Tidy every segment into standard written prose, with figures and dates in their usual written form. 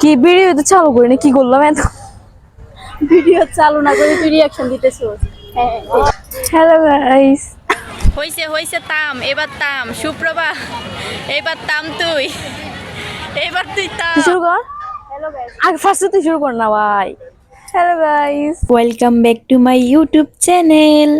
কি ভিডিও তো চালু করি না, কি করলাম এত? ভিডিও চালু না করে তুই রিয়াকশন দিতেছিস। হ্যাঁ হ্যালো গাইস, হইছে হইছে তাম, এবার তাম সুপ্রভা, এবার তাম তুই, এবার তুই তুই তাম। শুরু কর। Hello guys. আগে ফার্স্টে তুই শুরু কর না ভাই। Hello guys, welcome back to my YouTube channel.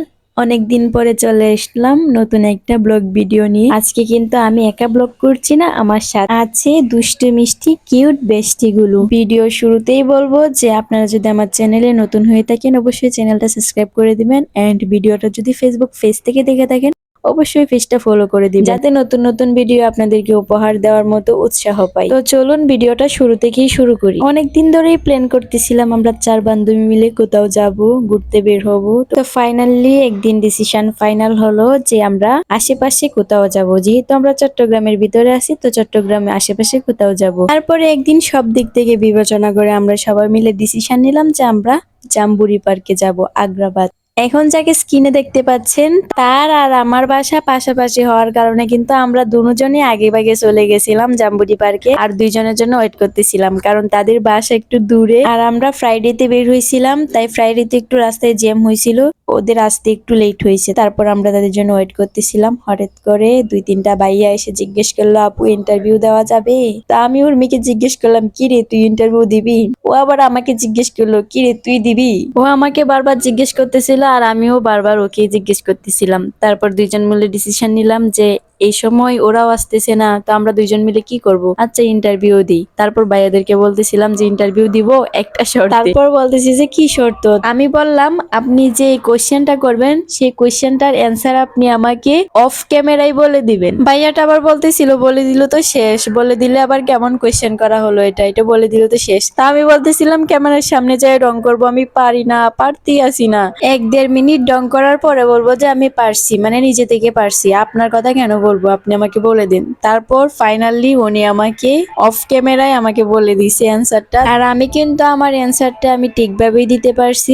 অনেকদিন পরে চলে আসলাম নতুন একটা ব্লগ ভিডিও নিয়ে। আজকে কিন্তু আমি একা ব্লগ করছি না, আমার সাথে আছে দুষ্টু মিষ্টি কিউট বেস্টিগুলো। ভিডিও শুরুতেই বলবো যে আপনারা যদি আমার চ্যানেলে নতুন হয়ে থাকেন অবশ্যই চ্যানেলটা সাবস্ক্রাইব করে দিবেন, এন্ড ভিডিওটা যদি ফেসবুক পেজ থেকে দেখে থাকেন অবশ্যই পেজটা ফলো করে দিবেন, যাতে নতুন নতুন ভিডিও আপনাদেরকে উপহার দেওয়ার মতো উৎসাহ পাই। তো চলুন ভিডিওটা শুরু থেকেই শুরু করি। অনেকদিন ধরেই প্ল্যান করতেছিলাম আমরা 4 বান্ধবী মিলে কোথাও যাব, ঘুরতে বের হব। তো ফাইনালি একদিন ডিসিশন ফাইনাল হলো যে আমরা আশেপাশে কোথাও যাব। যেহেতু আমরা চট্টগ্রামের ভিতরে আছি, তো চট্টগ্রামের আশেপাশে কোথাও যাব। তারপরে একদিন সব দিক থেকে বিবেচনা করে আমরা সবাই মিলে ডিসিশন নিলাম যে আমরা জাম্বুরি পার্কে যাব, আগ্রাবাদ। এখন যাকে স্ক্রিনে দেখতে পাচ্ছেন তার আর আমার বাসা পাশাপাশি হওয়ার কারণে কিন্তু আমরা দুজনই আগে ভাগে চলে গেছিলাম জাম্বুরি পার্কে, আর দুইজনের জন্য ওয়েট করতেছিলাম কারণ তাদের বাসা একটু দূরে। আর আমরা ফ্রাইডেতে বের হয়েছিলাম, তাই ফ্রাইডেতে একটু রাস্তায় জ্যাম হয়েছিল, ওদের আসতে একটু লেট হয়েছে। তারপর আমরা তাদের জন্য ওয়েট করতেছিলাম। হঠাৎ করে 2-3টা ভাইয়া এসে জিজ্ঞেস করলো, আপু ইন্টারভিউ দেওয়া যাবে? তা আমি ওর মেয়েকে জিজ্ঞেস করলাম, কি রে তুই ইন্টারভিউ দিবি? ও আবার আমাকে জিজ্ঞেস করলো, কি রে তুই দিবি? ও আমাকে বারবার জিজ্ঞেস করতেছিল আর আমিও বারবার ওকে জিজ্ঞেস করতেছিলাম। তারপর দুইজন মিলে ডিসিশন নিলাম যে এই সময় ওরাও আসতেছে না, তো আমরা দুইজন মিলে কি করব, আচ্ছা ইন্টারভিউ দিই। তারপর ভাইয়াদেরকে বলতেছিলাম যে ইন্টারভিউ দিব একটা শর্তে। তারপর বলতেছি যে কি শর্ত? আমি বললাম আপনি যে কোশ্চেনটা করবেন সেই কোশ্চেনটার অ্যান্সার আপনি আমাকে অফ ক্যামেরায় বলে দিবেন। ভাইয়াটা আবার বলতেছিল বলে দিল তো শেষ, বলে দিলে আবার কেমন কোশ্চেন করা হলো, এটা বলে দিল তো শেষ। তা আমি বলতেছিলাম ক্যামেরার সামনে যাই রং করব, আমি পারি না, পারতেই আসি না। 1-1.5 মিনিট রং করার পরে বলবো যে আমি পারছি, মানে নিজে থেকে পারছি, আপনার কথা কেন বলবো, আপনি আমাকে বলে দিন। তারপর ফাইনালি উনি আমাকে অফ ক্যামেরায় আমাকে বলে দিছে অ্যান্সারটা, আর আমি কিন্তু আমার অ্যান্সারটা আমি ঠিকভাবেই দিতে পারছি।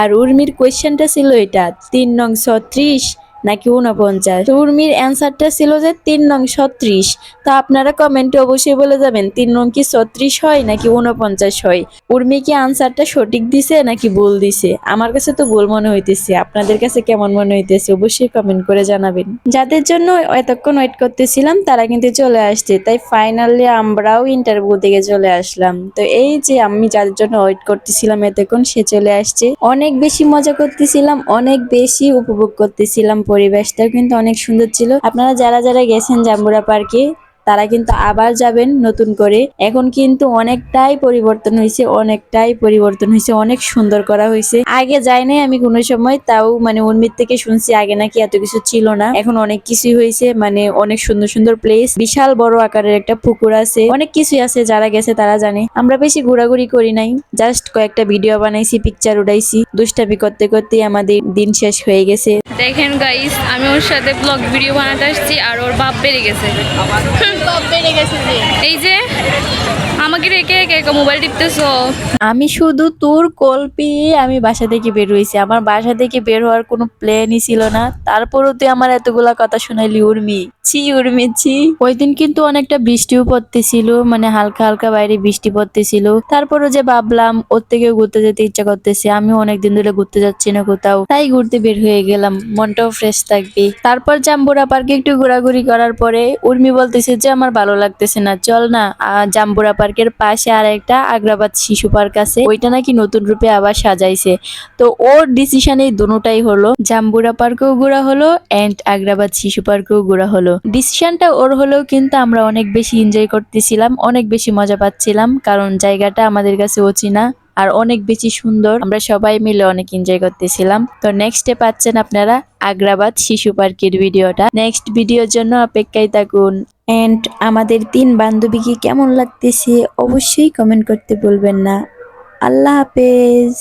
আর উর্মির কোয়েশ্চেনটা ছিল এটা 3 নং 36 নাকি 49। তো উর্মির অ্যান্সারটা ছিল যে 3 নং 36। তো আপনারা কমেন্টে অবশ্যই বলে যাবেন 3 নং কি 36 হয় নাকি 49 হয়। উর্মি কি আনসারটা সঠিক দিছে নাকি ভুল দিছে? আমার কাছে তো ভুল মনে হইতেছে, আপনাদের কাছে কেমন মনে হইতেছে অবশ্যই কমেন্ট করে জানাবেন। যাদের জন্য এতক্ষণ ওয়েট করতেছিলাম তারা কিন্তু চলে আসছে, তাই ফাইনালি আমরাও ইন্টারভিউ থেকে চলে আসলাম। তো এই যে আমি যাদের জন্য ওয়েট করতেছিলাম এতক্ষণ সে চলে আসছে। অনেক বেশি মজা করতেছিলাম, অনেক বেশি উপভোগ করতেছিলাম, পরিবেশটা কিন্তু অনেক সুন্দর ছিল। আপনারা যারা যারা গেছেন জাম্বুরা পার্কে তারা কিন্তু আবার যাবেন নতুন করে। এখন কিন্তু অনেকটাই পরিবর্তন হয়েছে, অনেক সুন্দর করা হয়েছে। আগে যাই নাই আমি কোনো সময়, তাও মানে উর্মির থেকে শুনছি আগে নাকি এত কিছু ছিল না, এখন অনেক কিছুই হয়েছে, মানে অনেক সুন্দর সুন্দর প্লেস, বিশাল বড় আকারের একটা পুকুর আছে, অনেক কিছুই আছে, যারা গেছে তারা জানে। আমরা বেশি ঘোরাঘুরি করি নাই, জাস্ট কয়েকটা ভিডিও বানাইছি, পিকচার উঠাইছি, দুষ্টামি করতে করতেই আমাদের দিন শেষ হয়ে গেছে। দেখেন গাইস, আমি ওর সাথে ব্লগ ভিডিও বানাতে আসছি আর ওর বাপ বেড়ে গেছে। বাপ বেড়ে গেছে যে। এই যে আমাকে রেখে রেখে মোবাইল টিপতেছো। আমি শুধু তোর কল পেয়ে আমি বাসা থেকে বের হয়েছি, আমার বাসা থেকে বের হওয়ার কোনো প্ল্যানই ছিল না, তারপরও তুই আমার এতগুলা কথা শোনাইলি। উর্মি ছি, উর্মি ছি। ওই দিন কিন্তু অনেকটা বৃষ্টিও পড়তেছিল, মানে হালকা হালকা বাইরে বৃষ্টি পড়তেছিল। তারপরও যে ভাবলাম ওর থেকেও ঘুরতে যেতে ইচ্ছা করতেছে, আমি অনেকদিন ধরে ঘুরতে যাচ্ছি না কোথাও, তাই ঘুরতে বের হয়ে গেলাম, মনটাও ফ্রেশ থাকবে। তারপর জাম্বুরা পার্কে একটু ঘোরাঘুরি করার পরে উর্মি বলতেছে যে আমার ভালো লাগতেছে না, চল না জাম্বুরা পার্কের পাশে আর একটা আগ্রাবাদ শিশু পার্ক আছে, ওইটা নাকি নতুন রূপে আবার সাজাইছে। তো ওর ডিসিশন এই দুটোটাই হলো, জাম্বুরা পার্কেও ঘোরা হলো এন্ড আগ্রাবাদ শিশু পার্কেও ঘোরা হলো। ডিসিশনটা ওর হলেও কিন্তু আমরা অনেক বেশি এনজয় করতেছিলাম, অনেক বেশি মজা পাচ্ছিলাম, কারণ জায়গাটা আমাদের কাছে অচেনা আর অনেক বেশি সুন্দর, আমরা সবাই মিলে অনেক এনজয় করতেছিলাম। তো নেক্সটে পাচ্ছেন আপনারা আগ্রাবাদ শিশু পার্কের ভিডিওটা, নেক্সট ভিডিওর জন্য অপেক্ষায় থাকুন। এন্ড আমাদের 3 বান্ধবীকে কেমন লাগতেছে অবশ্যই কমেন্ট করতে ভুলবেন না। আল্লাহ হাফেজ।